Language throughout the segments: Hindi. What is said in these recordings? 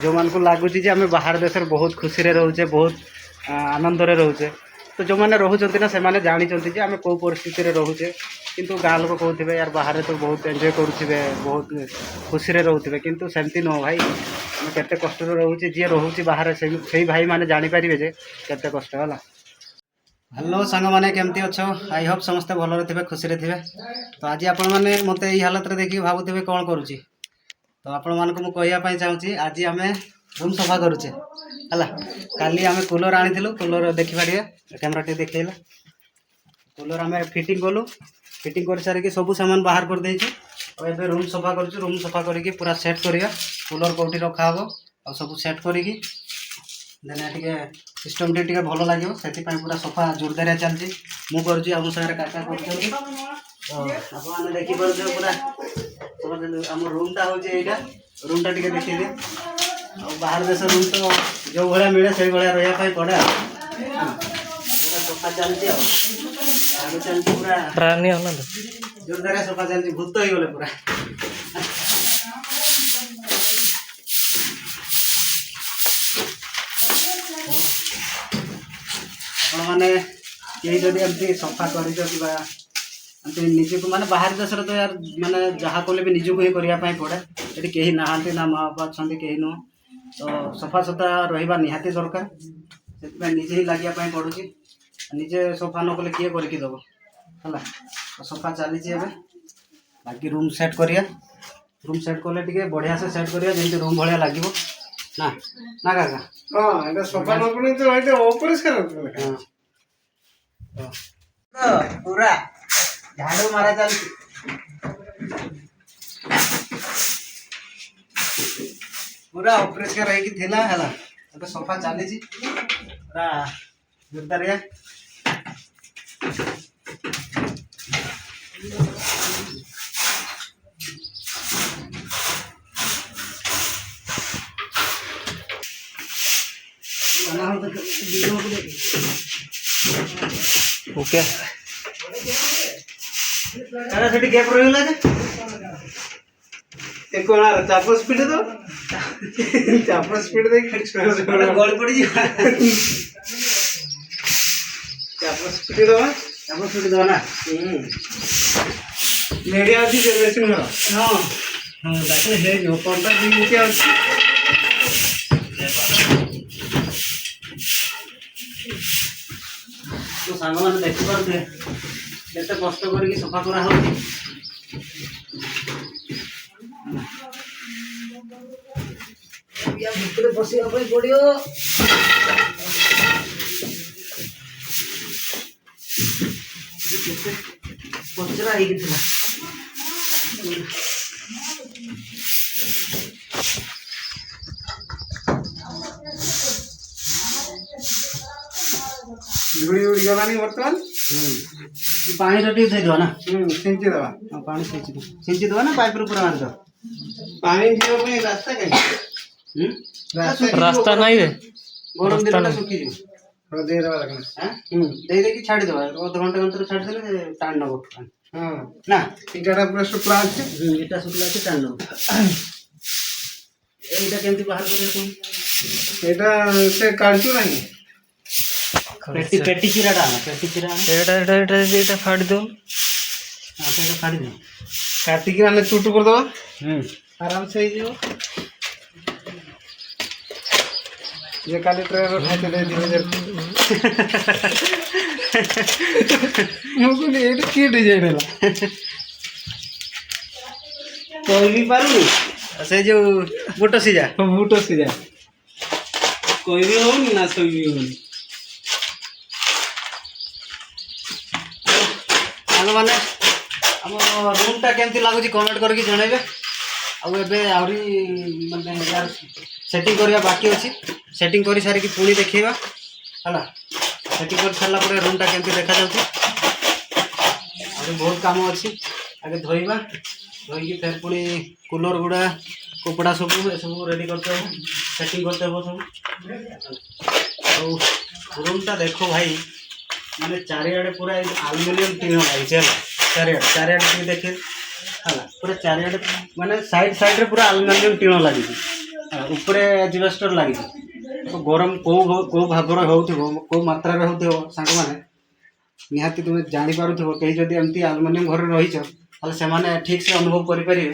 जो मान को लगुच आम बाहर देश बहुत खुशी रोचे बहुत आनंद रोचे तो जो मैंने रोचे ना से जानी आम कौ परिस्थिति रोचे किंतु गाँ लोग कहते यार बाहर तो बहुत एंजॉय करुवे बहुत खुशी रोचे किंतु सेमती नुह भाई आम केते कष्ट रोचे जी रोचे बाहर से भाई मैंने जानीपारे जे केते कष्ट है। हेलो सांग मैंने केमती अच्छो आई होप समस्ते भलरे थे खुशी थे। तो आज आपण मैंने मत यही हालत देखिए भावुवे कौन करुँची तो आपण मान को मुझे चाहूँगी आज आम रूम सफा करुचे है। काली आम कूलर आनी कूलर देखिपारे कैमरा टे देखला कूलर आम फिटिंग कलु फिटिंग कर सारिकी सब सामान बाहर कर देचु और रूम सफा कर रूम सफा करके पूरा सेट करिया कूलर कौटी रखा हम और सब सेट करिकी देने टे सिस्टम टे भल लगे से पूरा सफा जोरदारिया चलती मु करुँची आम सागर काका कर देखिपे पूरा आम रूमटा हूँ यहाँ रूमटा टे देखिए बाहर देश रूम तो जो भाया मिले से भाया रही पड़े सफा चलती आगे चलती पूरा जोरदारिया सफा चलती भूत हो गले पूरा मैंने ये जदि एमती सफा कर निजी को माने बाहर देश तो यार माने जहाँ कले भी निजी को ही करने पड़े ये कहीं नहांती ना माँ बापा अच्छा कहीं नुह तो सफा सुतरा रहा निहाती दरकार से निजे ही लगे पड़ुची निजे सफा न कले किए करके दब है तो सफा चली बाकी रूम सेट करिया रूम सेट कले टे बढ़िया से सेट करिया जमी रूम भाया लगे ना ना काका हाँ सफा न पड़े तो अपरिष्कार पूरा झाड़ू मारा चलती पूरा अपरिष्कार है सफा चली पूरा जोरदारिया ओके अरे सेठी गैप रहिला जे कौन चाप स्पीड तो चाप स्पीड देख गली पड़ी चाप स्पीड दवा चाप स्पीड दवा ना मीडिया अच्छी जनरेशन हाँ हाँ ताकि हे जो पंटा दिन के अच्छी तो सांग मैंने देखी पारे केते कष्ट करके सफा करा हो भितर बसवा पड़ो पचरा उड़ी उड़ी गलानी बर्तमान पानी टी उठे दवा ना सिंची दवा पानी सिंची दवा ना पाइप पूरा मार दो पानी जीवा रास्ता कहीं रास्ता नहीं रे गरम दिन सुखी हाँ दे दवा लगना दे देखी छाड़ी दवा अध घंटा घंटा छाड़ी देले टाण नब हाँ ना इटा पूरा शुक्ला अच्छे इटा शुक्ला अच्छे टाण नब एटा केमती बाहर करे एटा से काटू नहीं पेटी पेटी चिराटा ना पेटी चिरा एटा फाड़ दो हां तो फाड़ी दे काटी के आने चूट कर दवा आराम से ही जो ये काली ड्राइवर खाते दे धीरे मुझे ये की डिजाइन है कोई भी पारू से जो बूट सीजा कोई भी हो ना सोई भी हो माने आम रूमटा केमती लगुच कमेंट करके जनइबे आहुरी माने यार सेटिंग करिया बाकी अच्छी सेटिंग कर सारिकी पुणी देखा है सेटिंग कर सारा पर रूमटा केमती देखा जाऊँगी आहुरी बहुत काम अच्छी आगे धोइबा धोईकी फिर पुणी कूलर गुड़ा कपड़ा सब सब रेडी करते हो सेटिंग करते हो सब रूमटा देखो भाई माने चारिआडे पूरा आलुमिनियम टीन लगी चारिआडे देखे है पूरा चारिआडे माने साइड साइड रे पूरा आलुमिनियम टीन लगी उपरे एजबेस्टर लगी तो गरम कौ भाव हो मात्रा हो सांग मैंने निहाती तुम जापर कहीं जब एमती आलुमिनियम घर रही से ठीक से अनुभव करेंगे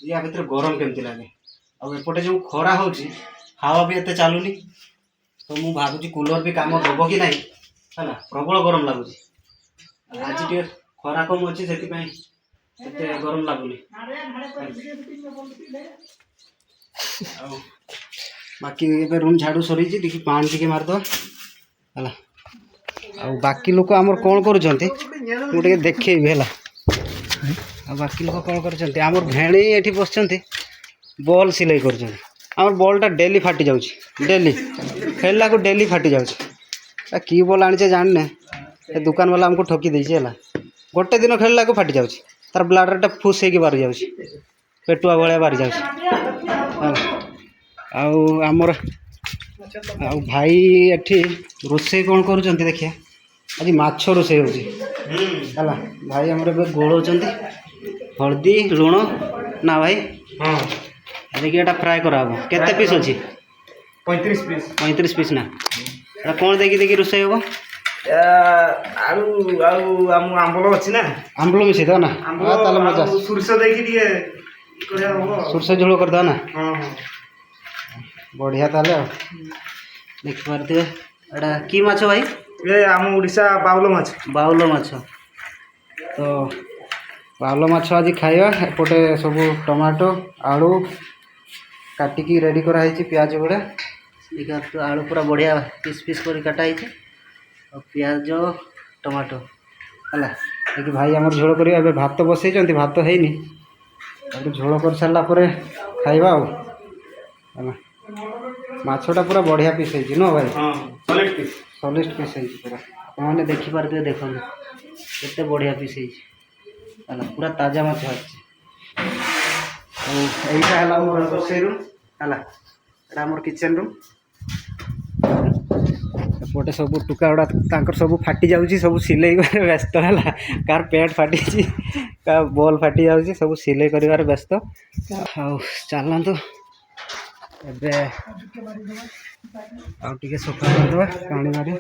या भर गरम केमती लगे आउटे जो खरा हो हावा भी एत चलुनी तो मुझे भावुँ कूलर भी कम दब कि ना है प्रबल गरम लगुच आज टे खरा कम अच्छी से गरम लगुनि बाकी रूम झाड़ू सरी देखिए पानी टी मारद है बाकी लोक आमर कौन कर देखेबी है बाकी लोक कौन कर भेणी ये बस बॉल सिलाई कर बॉलटा डेली फाटी जाऊँगी डेली खेलला को डेली फाटी जाऊँगी कि बॉल आनी जाने ए दुकान वाला हमको ठकी देसी है गोटे दिन खेलला को फाटी जाऊँगी तार ब्लाडरटा फुस हो बाहरी जाऊँगी पेटुआ भाया बाहरी जाऊँगी आमर भाई एठी रोसे कौन कर देखिए आज माछ रोसे होगा भाई आमर गोल हल्दी लुण ना भाई हाँ देखिए एटा फ्राए कराब केते पीस अच्छी 35 पीस ना कौन देखी रोसे हम आलू आलू आंबल अच्छी ना आंबल मिसे दो ना मजा सुरस सुरस झोल कर दो ना हाँ बढ़िया ताले देख पारे एटा कि माछ भाई ये आम ओडिशा बाउल माछ तो बाउल माछ आज खाइबा एपटे सब टमाटो आलू काटिकी रेडी कराई प्याज गुड़ा देखा तो आलू पूरा बढ़िया पीस पीस कर काटाई और प्याज टमाटो है देखिए भाई आम झोल कर भात बसई भात है झोल कर सारापर खाइबा माछटा पूरा बढ़िया पीस है न भाई सॉलिड पीस है पूरा आपने देखिपारे देखो केते बढ़िया पीस है पूरा ताजा माछ यहीटा है मोर रोसई रूम है मोर किचन रूम एपटे सब टुका गुड़ा सब फाटी जाऊँगी सब सिलाई कर व्यस्त है कार पेट फाटी का बॉल फाटी जाऊँगी सब सिलाई कर व्यस्त चलतु एबे आउटे सफा करदे पानी मारी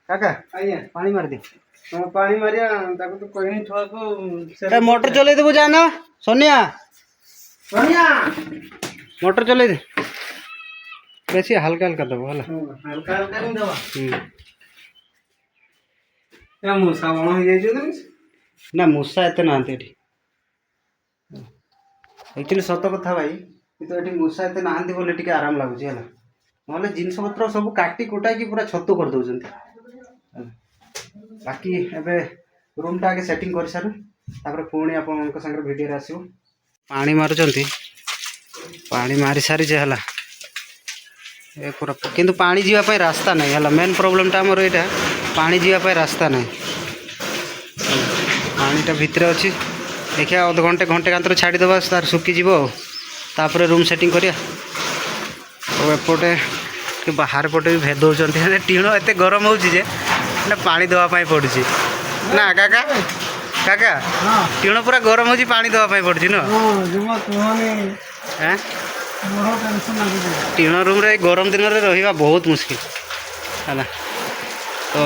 काका पानी मार दे पानी मारिया तो कहनी छुआ को मोटर चले देव जाना सोनिया सोनिया मोटर चले दे बेसी हल्का हल्का दब है हल्का हल्का नहीं दवा या मूसा बण हो जाई ना मूसा एत ना एक्चुअली सत कथा भाई तो ये मूसा एत ना बोले टी आराम लगुच है ना जिनस पत्र सब काटी कुटा कि पूरा छतु कर दौरान बाकी एबे रूमटा आगे सेटिंग कर सारू तापर पुणी आप सागर भिडियो आसो पानी मारुंट पानी मारी सारी है ए पूरा किंतु पानी जीवाई रास्ता नहीं है मेन प्रोब्लेमटा आमर यहाँ पानी जीवाई रास्ता नहीं पानीटा भितर अच्छी देखिए अध घंटे घंटे कांतर छाड़ीदे तार सुखीज तापर रूम सेटिंग करिया एपटे बाहर पटे भी भेद दौरान टीण एत गरम होजे पानी देवाई पड़ी ना काका काका टीण पूरा गरम हो पानी देवाई पड़ी न टीण रूम रे गरम दिन में रहा बहुत मुश्किल है तो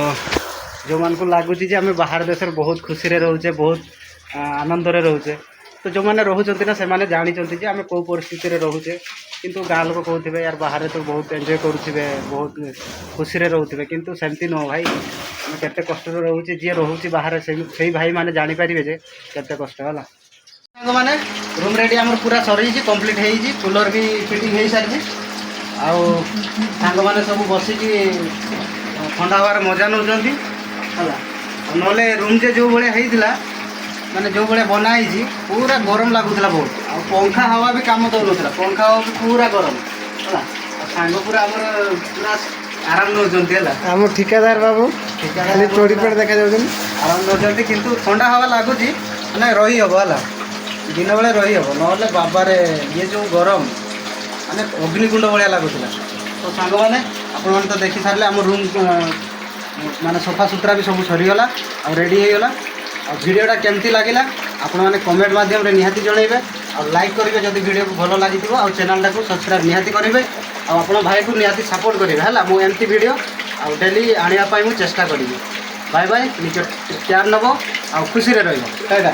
जो मान को लगुच आम बाहर देश बहुत खुशी रोचे बहुत आनंद रोचे तो जो मैंने रोचे ना से जानी आम कौ परिस्थिति रोचे किंतु गाँ लोग कहते यार बाहर तो बहुत एंजॉय करुवे बहुत खुशी रोचे किंतु सेमती नुह भाई आम केते कष्ट रोचे जी रोचे बाहर से भाई मैंने जानीपारे जे केते कष्ट है मैंने रूम रेडी आम पूरा सर कंप्लीट हो कूलर भी फिटिंग हो सारी आंग मैंने सब बसिकी ठंडा हवार मजा नौ ना रूम जे जो भाया माने जो भाया बनाई पूरा गरम लगुला बहुत आ पंखा हवा भी कम दौन पंखा हवा भी पूरा गरम है सांग पूरा पूरा आराम नौ ठिकादार बाबू चोरीपेट देखा आराम नौ कि ठंडा हवा लगुच मैंने रही हम है दिन बेले रही हम ना बाबारे ये जो गरम माने अग्निकुंड भाया लगुला तो सांग मैंने आप तो देखी सारे आम रूम माने सफा सुतरा भी सब सरीगला आ रेडी होगा भिडियोटा केमती लगे आपण मैंने कमेंट माध्यम निहाती जनइबे ଆଉ ଲାଇକ୍ କରିବେ ଯଦି ଭିଡ଼ିଓକୁ ଭଲ ଲାଗିଥିବ ଆଉ ଚ୍ୟାନେଲଟାକୁ ସବସ୍କ୍ରାଇବ୍ ନିହାତି କରିବେ ଆଉ ଆପଣ ଭାଇକୁ ନିହାତି ସପୋର୍ଟ କରିବେ ହେଲା ମୁଁ ଏମିତି ଭିଡ଼ିଓ ଆଉ ଡେଲି ଆଣିବା ପାଇଁ ମୁଁ ଚେଷ୍ଟା କରିବି ବାଏ ବାଏ ନିଜ କେୟାର ନେବ ଆଉ ଖୁସିରେ ରହିବ ଏଇଟା